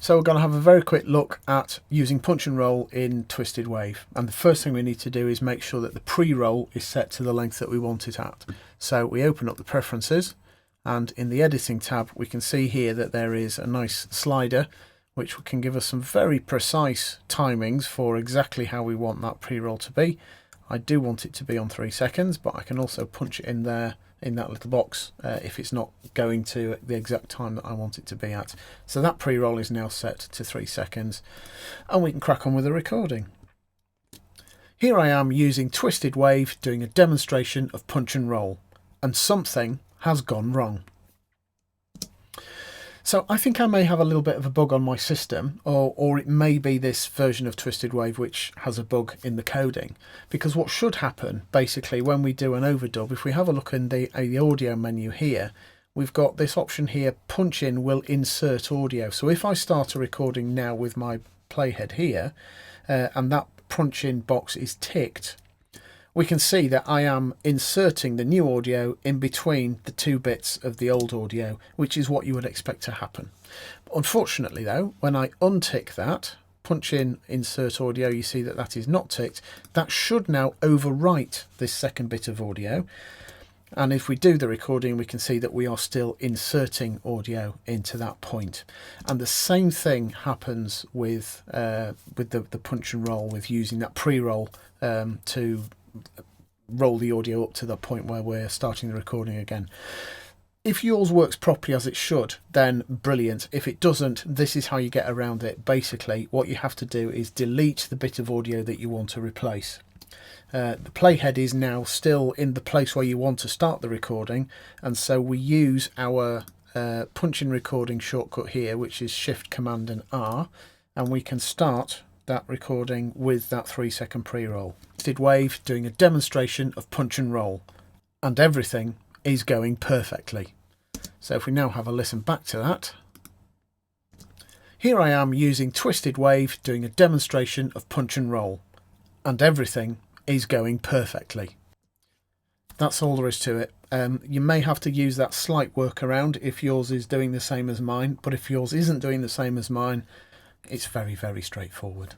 So we're going to have a very quick look at using punch and roll in Twisted Wave. And the first thing we need to do is make sure that the pre-roll is set to the length that we want it at. So we open up the preferences, and in the editing tab we can see here that there is a nice slider which can give us some very precise timings for exactly how we want that pre-roll to be. I do want it to be on 3 seconds, but I can also punch it in there in that little box if it's not going to the exact time that I want it to be at. So that pre-roll is now set to 3 seconds, and we can crack on with the recording. Here I am using Twisted Wave doing a demonstration of punch and roll, and something has gone wrong. So I think I may have a little bit of a bug on my system, or it may be this version of Twisted Wave which has a bug in the coding. Because what should happen, basically, when we do an overdub, if we have a look in the audio menu here, we've got this option here, punch in will insert audio. So if I start a recording now with my playhead here, and that punch in box is ticked, we can see that I am inserting the new audio in between the 2 bits of the old audio, which is what you would expect to happen. Unfortunately though, when I untick that, punch in insert audio, you see that that is not ticked. That should now overwrite this second bit of audio. And if we do the recording, we can see that we are still inserting audio into that point. And the same thing happens with the punch and roll, with using that pre-roll to roll the audio up to the point where we're starting the recording again. If yours works properly as it should, then brilliant. If it doesn't, this is how you get around it. Basically, what you have to do is delete the bit of audio that you want to replace. The playhead is now still in the place where you want to start the recording, and so we use our punch in recording shortcut here, which is Shift Command and R, and we can start that recording with that 3 second pre-roll. Twisted Wave doing a demonstration of punch and roll, and everything is going perfectly. So if we now have a listen back to that, here I am using Twisted Wave doing a demonstration of punch and roll, and everything is going perfectly. That's all there is to it. You may have to use that slight workaround if yours is doing the same as mine, but if yours isn't doing the same as mine, it's very, very straightforward.